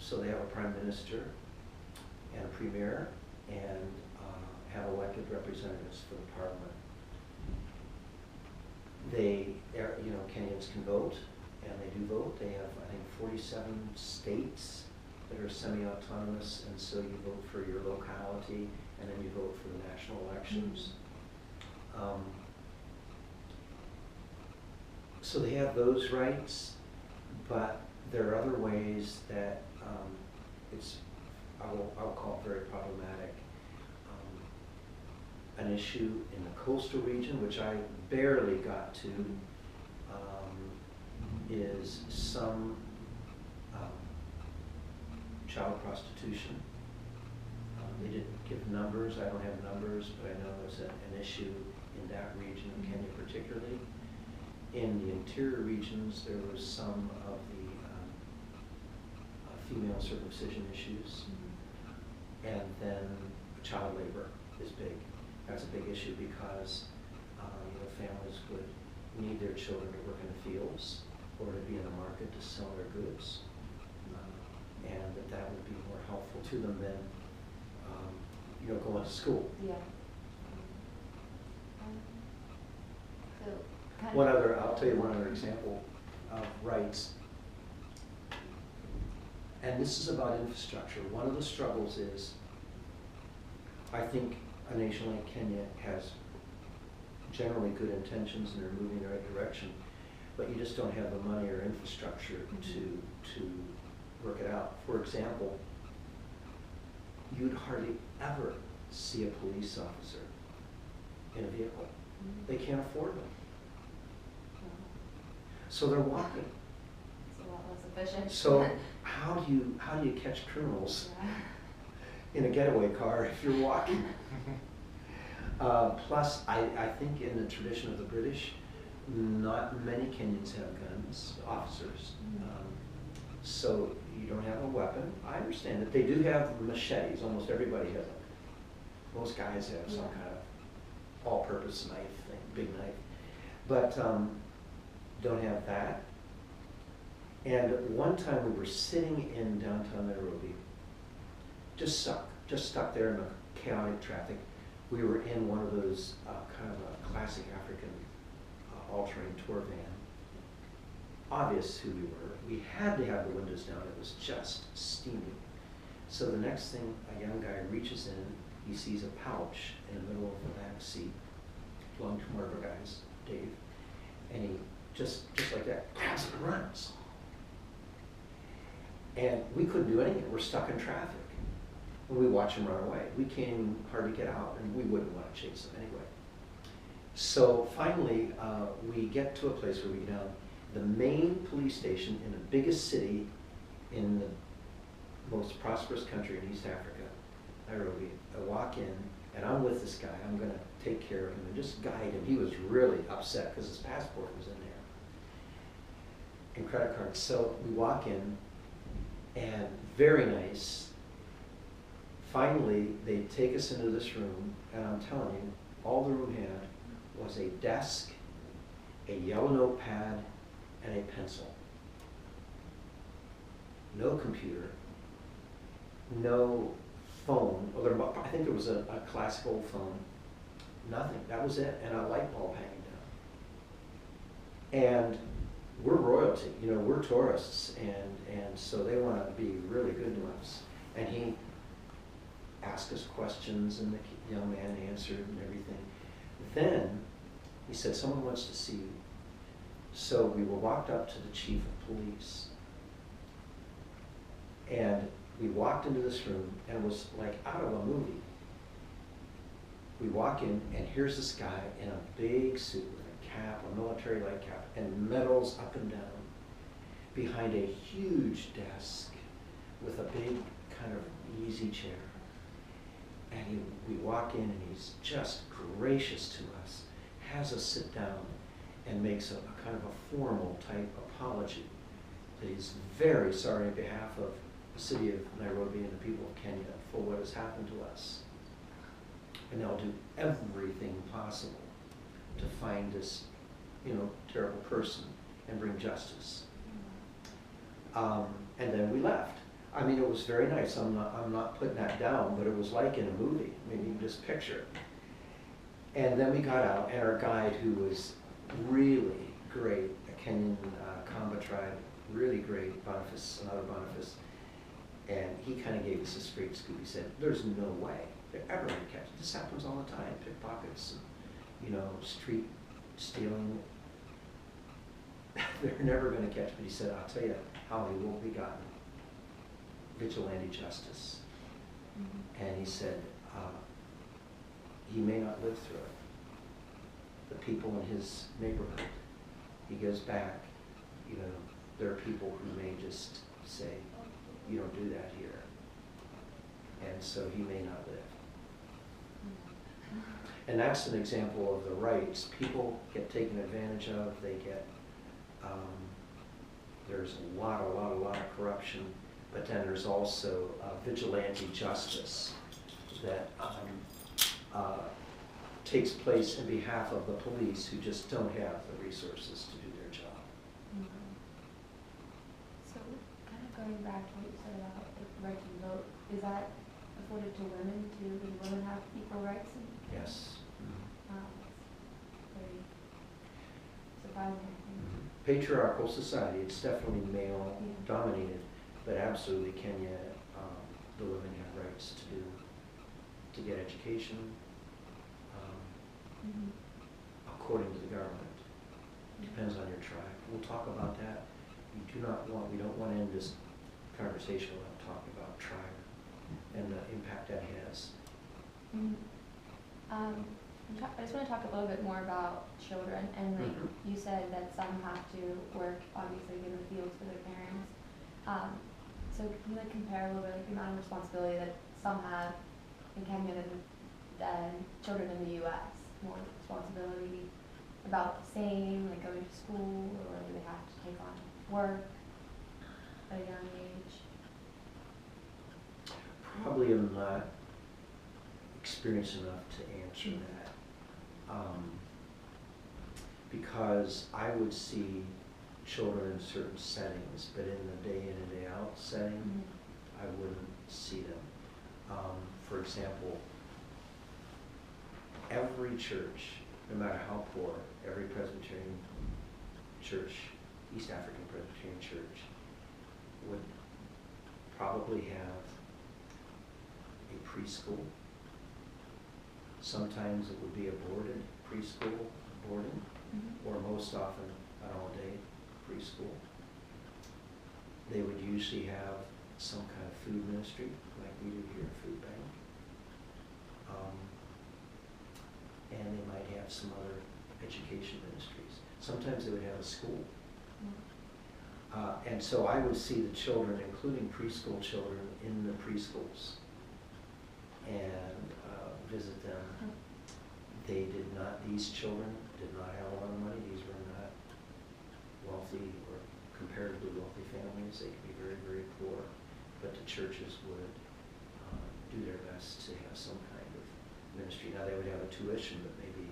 So they have a prime minister and a premier and have elected representatives for the parliament. They, Kenyans can vote, and they do vote. They have, I think, 47 states that are semi-autonomous, and so you vote for your locality, and then you vote for the national elections. So they have those rights, but there are other ways that I'll call it very problematic. An issue in the coastal region, which I barely got to, is some child prostitution. They didn't give numbers. I don't have numbers, but I know there's an issue in that region of Kenya particularly. In the interior regions, there was some of the female circumcision issues. And then child labor is big. That's a big issue because families would need their children to work in the fields or to be in the market to sell their goods. And that would be more helpful to them than going to school. Yeah. I'll tell you one other example of rights. And this is about infrastructure. One of the struggles is, I think a nation like Kenya has generally good intentions and they're moving in the right direction, but you just don't have the money or infrastructure to work it out. For example, you'd hardly ever see a police officer in a vehicle. They can't afford them. So they're walking. It's a lot less efficient. So how do you catch criminals in a getaway car if you're walking? Plus, I think in the tradition of the British, not many Kenyans have guns, officers. So you don't have a weapon. I understand that they do have machetes. Almost everybody has them. Most guys have some kind of all-purpose knife thing, big knife. But don't have that. And one time we were sitting in downtown Nairobi, just stuck there in the chaotic traffic. We were in one of those kind of a classic African all-terrain tour van. Obvious who we were. We had to have the windows down. It was just steaming. So the next thing, a young guy reaches in, he sees a pouch in the middle of the back seat, belonged to one of our guys, Dave, and he just like that, grabs it and runs. And we couldn't do anything. We're stuck in traffic. And we watch him run away. We can't even hardly get out, and we wouldn't want to chase him anyway. So finally, we get to a place where we get down. The main police station in the biggest city in the most prosperous country in East Africa, Nairobi. I walk in, and I'm with this guy. I'm going to take care of him and just guide him. He was really upset because his passport was in there and credit cards. So we walk in, and very nice. Finally, they take us into this room, and I'm telling you, all the room had was a desk, a yellow notepad, and a pencil. No computer, no phone. Well, I think there was a classic old phone. Nothing. That was it, and a light bulb hanging down. And we're royalty, we're tourists, and so they want to be really good to us. And he asked us questions, and the young man answered and everything. Then he said, "Someone wants to see you." So we were walked up to the chief of police, and we walked into this room, and it was like out of a movie. We walk in, and here's this guy in a big suit with a cap, a military-like cap, and medals up and down, behind a huge desk with a big kind of easy chair. And we walk in, and he's just gracious to us, has us sit down, and makes a kind of a formal type apology that he's very sorry on behalf of the city of Nairobi and the people of Kenya for what has happened to us. And they'll do everything possible to find this, terrible person and bring justice. And then we left. I mean, it was very nice. I'm not putting that down, but it was like in a movie. I mean, you can just picture it. And then we got out, and our guide, who was really great, a Kenyan Kamba tribe, really great, Boniface, another Boniface, and he kind of gave us a straight scoop. He said, "There's no way they're ever going to catch it. This happens all the time, pickpockets, and, street stealing. They're never going to catch." But he said, "I'll tell you how he won't be gotten. Vigilante justice." Mm-hmm. And he said, he may not live through it. The people in his neighborhood, he goes back, there are people who may just say, "You don't do that here." And so he may not live. And that's an example of the rights. People get taken advantage of, they get, there's a lot of corruption, but then there's also vigilante justice that takes place in behalf of the police who just don't have the resources to do their job. Mm-hmm. So, kind of going back to what you said about the right to vote, is that afforded to women too? Do women have equal rights? Yes. It's very surprising. Patriarchal society, it's definitely male dominated, but absolutely Kenya, the women have rights to get education, according to the government. Depends on your tribe. We'll talk about that. We don't want to end this conversation without talking about tribe and the impact that has. I just want to talk a little bit more about children, and you said that some have to work, obviously, in the fields for their parents. So can you compare a little bit the amount of responsibility that some have in Kenya than children in the U.S.? More responsibility about the same, like going to school, or do they have to take on work at a young age? Probably am not experienced enough to answer that. Because I would see children in certain settings, but in the day in and day out setting, I wouldn't see them. For example, every church, no matter how poor, every Presbyterian church, East African Presbyterian church, would probably have a preschool. Sometimes it would be a boarded preschool, boarding, or most often an all-day preschool. They would usually have some kind of food ministry, like we do here at Food Bank. And they might have some other education ministries. Sometimes they would have a school. And so I would see the children, including preschool children, in the preschools and visit them. These children did not have a lot of money. These were not wealthy or comparatively wealthy families. They could be very, very poor, but the churches would do their best to have some kind of ministry. Now they would have a tuition, but maybe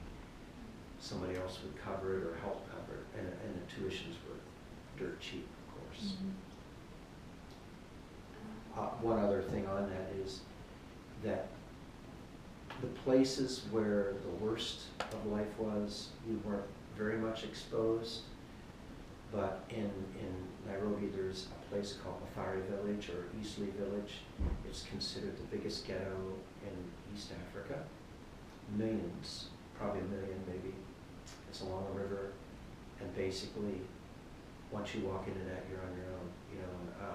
somebody else would cover it or help cover it, and the tuitions were dirt cheap, of course. One other thing on that is that the places where the worst of life was, we weren't very much exposed, but in Nairobi there's a place called Mathare Village or Eastleigh Village. It's considered the biggest ghetto in East Africa. Millions, probably 1 million maybe. It's along a river, and basically once you walk into that, you're on your own.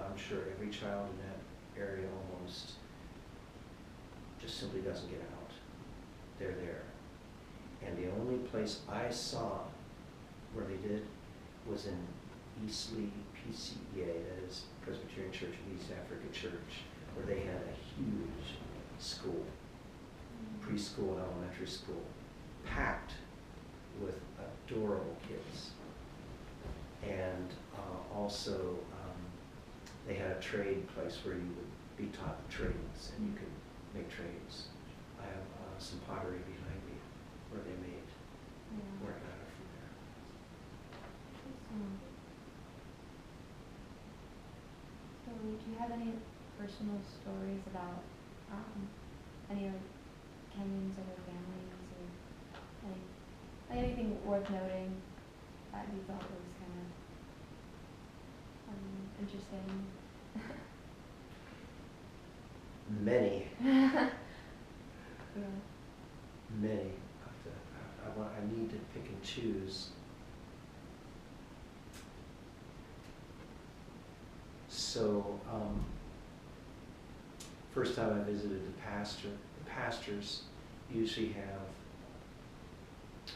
I'm sure every child in that area almost just simply doesn't get out. They're there. And the only place I saw where they did was in Eastleigh PCEA, that is Presbyterian Church of East Africa Church, where they had a huge school, preschool and elementary school, packed with adorable kids. And also they had a trade place where you would be taught trades and you could make trades. I have some pottery behind me where they made work out of from there. So do you have any personal stories about any like Kenyans or their families or anything worth noting that you thought was kind of interesting? Many, Yeah. many. I need to pick and choose. So, first time I visited the pastors usually have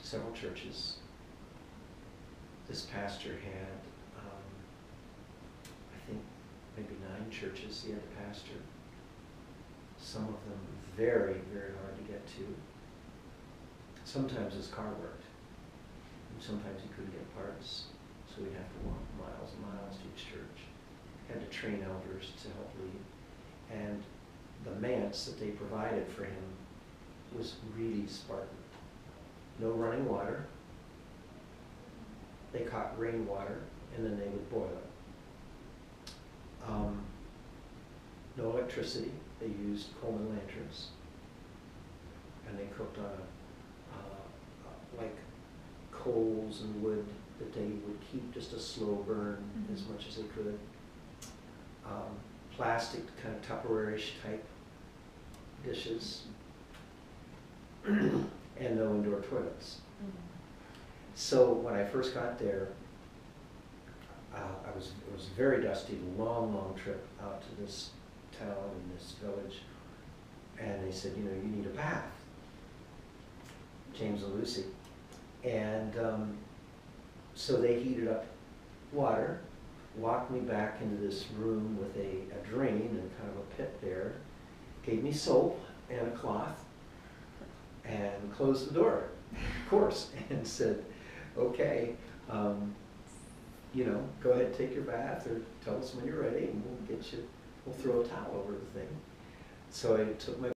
several churches. This pastor had, I think, maybe 9 churches he had to pastor. Some of them very, very hard to get to. Sometimes his car worked, and sometimes he couldn't get parts, so he'd have to walk miles and miles to each church. Had to train elders to help lead. And the manse that they provided for him was really Spartan. No running water. They caught rainwater, and then they would boil it. No electricity. They used Coleman lanterns, and they cooked on like coals and wood that they would keep just a slow burn as much as they could. Plastic kind of Tupperware-ish type dishes, and no indoor toilets. So when I first got there, it was very dusty, long trip out to this town and this village, and they said, you need a bath, James and Lucy, and so they heated up water, walked me back into this room with a drain and kind of a pit there, gave me soap and a cloth, and closed the door, of course, and said, okay, go ahead and take your bath, or tell us when you're ready, and we'll throw a towel over the thing. So I took my